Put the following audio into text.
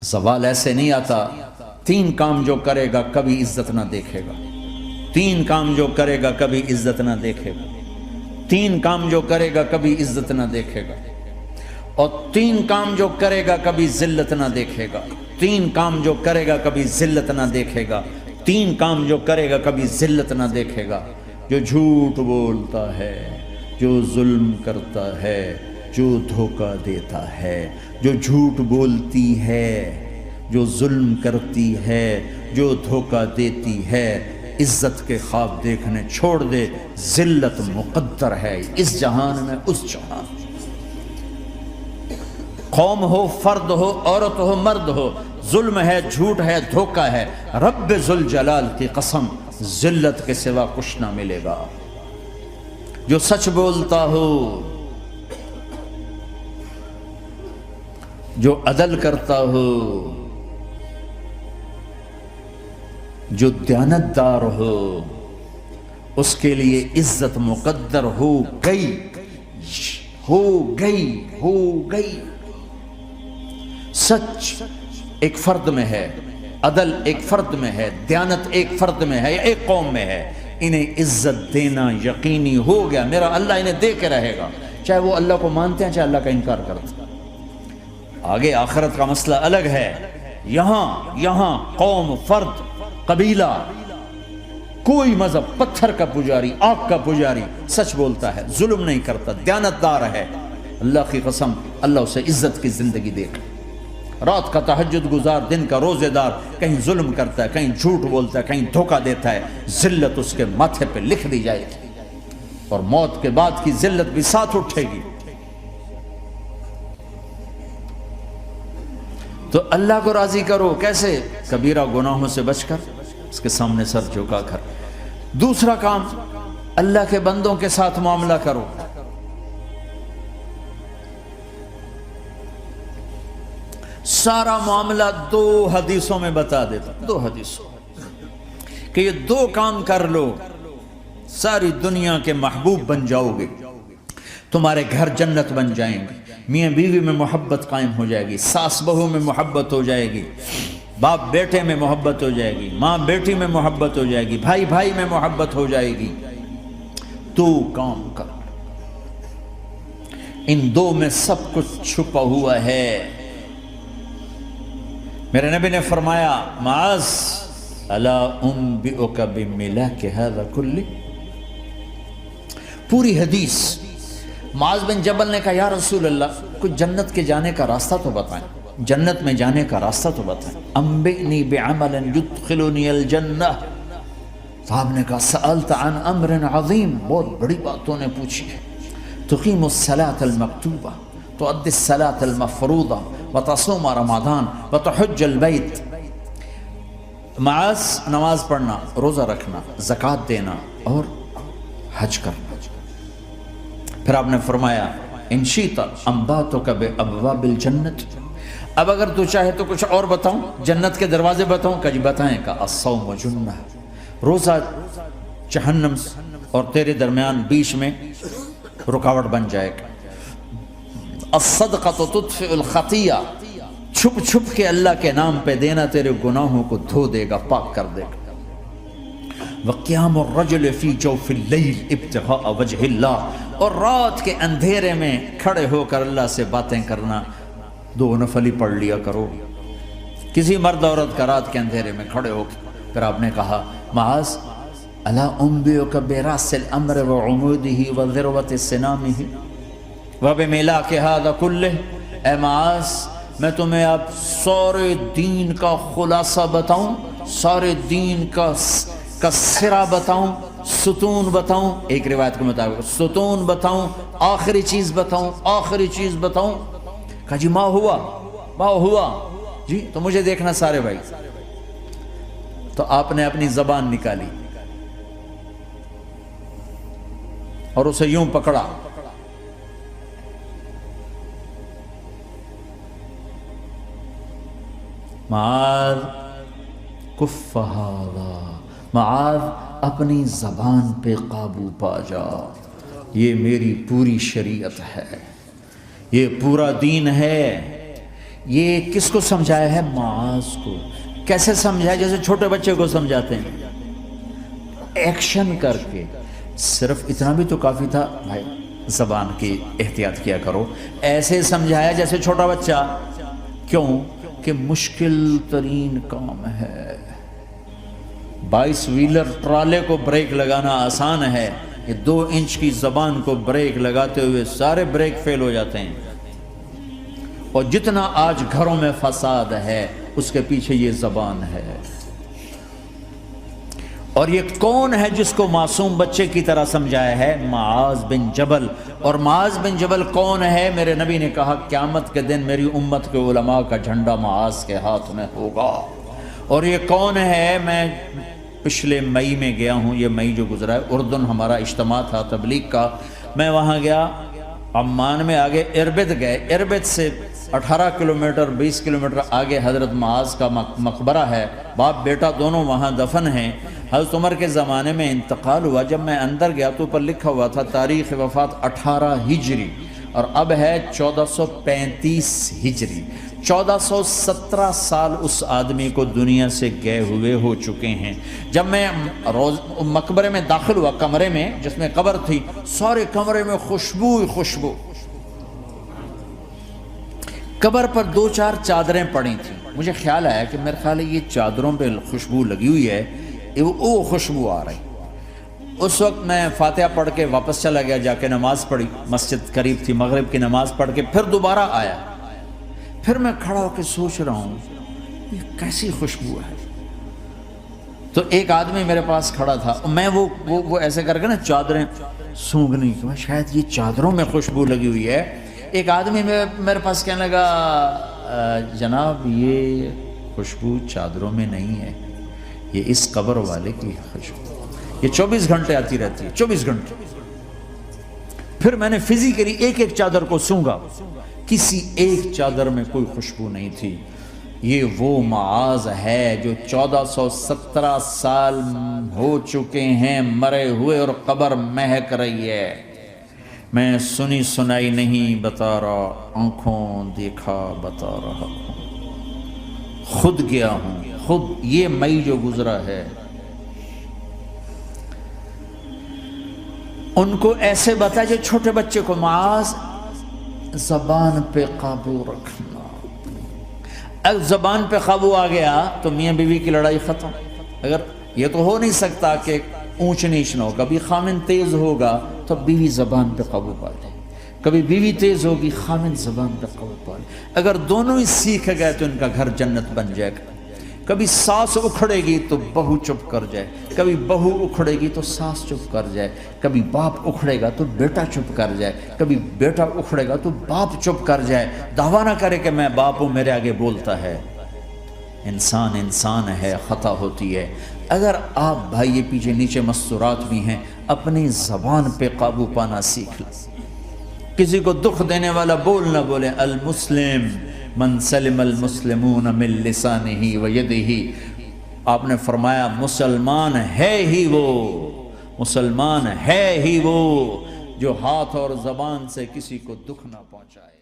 زوال ایسے نہیں آتا. 3 کام جو کرے گا کبھی عزت نہ دیکھے گا. 3 کام جو کرے گا کبھی عزت نہ دیکھے گا. 3 کام جو کرے گا کبھی عزت نہ دیکھے گا. اور 3 کام جو کرے گا کبھی ذلت نہ دیکھے گا. 3 کام جو کرے گا کبھی ذلت نہ دیکھے گا. 3 کام جو کرے گا کبھی ذلت نہ دیکھے گا. جو جھوٹ بولتا ہے، جو ظلم کرتا ہے، جو دھوکہ دیتا ہے، جو جھوٹ بولتی ہے، جو ظلم کرتی ہے، جو دھوکہ دیتی ہے، عزت کے خواب دیکھنے چھوڑ دے. ذلت مقدر ہے اس جہان میں اس جہان. قوم ہو، فرد ہو، عورت ہو، مرد ہو، ظلم ہے، جھوٹ ہے، دھوکہ ہے، رب ذوالجلال کی قسم ذلت کے سوا کچھ نہ ملے گا. جو سچ بولتا ہو، جو عدل کرتا ہو، جو دیانتدار ہو، اس کے لیے عزت مقدر ہو گئی، ہو گئی، ہو گئی. سچ ایک فرد میں ہے، عدل ایک فرد میں ہے، دیانت ایک فرد میں ہے یا ایک قوم میں ہے. انہیں عزت دینا یقینی ہو گیا. میرا اللہ انہیں دے کے رہے گا، چاہے وہ اللہ کو مانتے ہیں چاہے اللہ کا انکار کرتے ہیں. آگے آخرت کا مسئلہ الگ ہے. یہاں قوم، فرد، قبیلہ، کوئی مذہب، پتھر کا پجاری، آگ کا پجاری سچ بولتا ہے، ظلم نہیں کرتا، دیانتدار ہے، اللہ کی قسم اللہ اسے عزت کی زندگی دے گا. رات کا تہجد گزار، دن کا روزے دار، کہیں ظلم کرتا ہے، کہیں جھوٹ بولتا ہے، کہیں دھوکہ دیتا ہے، ذلت اس کے ماتھے پہ لکھ دی جائے گی اور موت کے بعد کی ذلت بھی ساتھ اٹھے گی. تو اللہ کو راضی کرو. کیسے؟ کبیرہ گناہوں سے بچ کر، اس کے سامنے سر جھکا کر. دوسرا کام، اللہ کے بندوں کے ساتھ معاملہ کرو. سارا معاملہ 2 حدیثوں میں بتا دیتا. 2 حدیثوں کہ یہ 2 کام کر لو، ساری دنیا کے محبوب بن جاؤ گے، تمہارے گھر جنت بن جائیں گے، میاں بیوی میں محبت قائم ہو جائے گی، ساس بہو میں محبت ہو جائے گی، باپ بیٹے میں محبت ہو جائے گی، ماں بیٹی میں محبت ہو جائے گی، بھائی بھائی میں محبت ہو جائے گی. 2 کام کر. ان 2 میں سب کچھ چھپا ہوا ہے. میرے نبی نے فرمایا معاذ الا انبئک بملاک ھذا کلہ. پوری حدیث. معاذ بن جبل نے کہا یا رسول اللہ کچھ جنت کے جانے کا راستہ تو بتائیں، جنت میں جانے کا راستہ تو بتائیں. انبئنی بعمل یدخلنی الجنہ. صاحب نے کہا سألت عن امر عظیم، بہت بڑی باتوں نے پوچھی ہے. تقیم الصلاۃ المکتوبہ، تؤدی الصلاۃ المفروضہ، وتصوم رمضان، وتحج البیت. معاذ نماز پڑھنا، روزہ رکھنا، زکوٰۃ دینا اور حج کرنا. پھر آپ نے فرمایا ان شئت انباتک بابواب الجنت. اب اگر تو چاہے تو کچھ اور بتاؤں، جنت کے دروازے بتاؤں؟ کہ جی بتائیں. کہ الصوم جنہ، روزہ جہنم اور تیرے درمیان بیچ میں رکاوٹ بن جائے گا. الصدقۃ تطفئ الخطیہ، چھپ چھپ کے اللہ کے نام پہ دینا تیرے گناہوں کو دھو دے گا، پاک کر دے گا. وقیام الرجل فی جوف اللیل ابتغاء وجہ اللہ، اور رات کے اندھیرے میں کھڑے ہو کر اللہ سے باتیں کرنا. 2 نفلی پڑھ لیا کرو، کسی مرد عورت کا رات کے اندھیرے میں کھڑے ہو. پھر آپ نے کہا معاذ الا انبئک براس الامر وعمودہ وذروۃ سنامہ وبملاک ھذا کلہ. اے معاذ میں تمہیں اب سارے دین کا خلاصہ بتاؤں، سارے دین کا سرا بتاؤں، ستون بتاؤں. ایک روایت کے مطابق ستون بتاؤں، آخری چیز بتاؤں، آخری چیز بتاؤں. کہا جی ما ہوا جی تو مجھے دیکھنا سارے بھائی. تو آپ نے اپنی زبان نکالی اور اسے یوں پکڑا. معاذ کف ھذا، معاذ اپنی زبان پہ قابو پا جا. یہ میری پوری شریعت ہے، یہ پورا دین ہے، یہ کس کو سمجھایا ہے؟ معاذ کو۔ کیسے سمجھایا؟ جیسے چھوٹے بچے کو سمجھاتے ہیں، ایکشن کر کے۔ صرف اتنا بھی تو کافی تھا، بھائی زبان کی احتیاط کیا کرو، ایسے سمجھایا جیسے چھوٹا بچہ۔ کیوں کہ مشکل ترین کام ہے۔ 22 ویلر ٹرالے کو بریک لگانا آسان ہے، یہ 2 انچ کی زبان کو بریک لگاتے ہوئے سارے بریک فیل ہو جاتے ہیں۔ اور جتنا آج گھروں میں فساد ہے اس کے پیچھے یہ زبان ہے۔ اور یہ کون ہے جس کو معصوم بچے کی طرح سمجھایا ہے؟ معاذ بن جبل۔ اور معاذ بن جبل کون ہے؟ میرے نبی نے کہا قیامت کے دن میری امت کے علماء کا جھنڈا معاذ کے ہاتھ میں ہوگا۔ اور یہ کون ہے؟ میں پچھلے مئی میں گیا ہوں، یہ مئی جو گزرا ہے، اردن ہمارا اجتماع تھا تبلیغ کا، میں وہاں گیا، عمان میں آگے اربد گئے، اربد سے 18 کلومیٹر 20 کلومیٹر آگے حضرت معاذ کا مقبرہ ہے، باپ بیٹا دونوں وہاں دفن ہیں۔ حضرت عمر کے زمانے میں انتقال ہوا، جب میں اندر گیا تو اوپر لکھا ہوا تھا تاریخ وفات 18 ہجری، اور اب ہے 1435 ہجری۔ 1417 سال اس آدمی کو دنیا سے گئے ہوئے ہو چکے ہیں۔ جب میں مقبرے میں داخل ہوا، کمرے میں جس میں قبر تھی، سارے کمرے میں خوشبو ہی خوشبو۔ قبر پر 2-4 چادریں پڑی تھیں، مجھے خیال آیا کہ میرے خیال ہے یہ چادروں پہ خوشبو لگی ہوئی ہے، وہ خوشبو آ رہی۔ اس وقت میں فاتحہ پڑھ کے واپس چلا گیا، جا کے نماز پڑھی، مسجد قریب تھی، مغرب کی نماز پڑھ کے پھر دوبارہ آیا، پھر میں کھڑا ہو کے سوچ رہا ہوں یہ کیسی خوشبو ہے۔ تو ایک آدمی میرے پاس کھڑا تھا، میں وہ ایسے کر کے نا چادریں سونگھنے کی، شاید یہ چادروں میں خوشبو لگی ہوئی ہے۔ ایک آدمی میرے پاس کہنے لگا جناب یہ خوشبو چادروں میں نہیں ہے، یہ اس قبر والے کی خوشبو، یہ 24 گھنٹے آتی رہتی ہے، 24 گھنٹے۔ پھر میں نے فزیکلی ایک ایک چادر کو سونگا، کسی ایک چادر میں کوئی خوشبو نہیں تھی۔ یہ وہ معاذ ہے جو 1417 سال ہو چکے ہیں مرے ہوئے، اور قبر مہک رہی ہے۔ میں سنی سنائی نہیں بتا رہا، آنکھوں دیکھا بتا رہا ہوں، خود گیا ہوں، خود یہ مئی جو گزرا ہے۔ ان کو ایسے بتا جو چھوٹے بچے کو، معاذ زبان پہ قابو رکھنا۔ اگر زبان پہ قابو آ گیا تو میاں بیوی کی لڑائی ختم۔ اگر یہ تو ہو نہیں سکتا کہ اونچ نیچ نہ ہو، کبھی خامن تیز ہوگا تو بیوی زبان پہ قابو پا لے، کبھی بیوی تیز ہوگی خامن زبان پہ قابو پا لے۔ اگر دونوں ہی سیکھ گئے تو ان کا گھر جنت بن جائے گا۔ کبھی ساس اکھڑے گی تو بہو چپ کر جائے، کبھی بہو اکھڑے گی تو ساس چپ کر جائے، کبھی باپ اکھڑے گا تو بیٹا چپ کر جائے، کبھی بیٹا اکھڑے گا تو باپ چپ کر جائے۔ دعویٰ نہ کرے کہ میں باپ ہوں میرے آگے بولتا ہے۔ انسان ہے، خطا ہوتی ہے۔ اگر آپ بھائی یہ پیچھے نیچے مستورات بھی ہیں، اپنی زبان پہ قابو پانا سیکھ لیں۔ کسی کو دکھ دینے والا بول نہ بولے۔ المسلم من سلم المسلمون من لسانہ و یدہ، آپ نے فرمایا مسلمان ہے ہی وہ جو ہاتھ اور زبان سے کسی کو دکھ نہ پہنچائے۔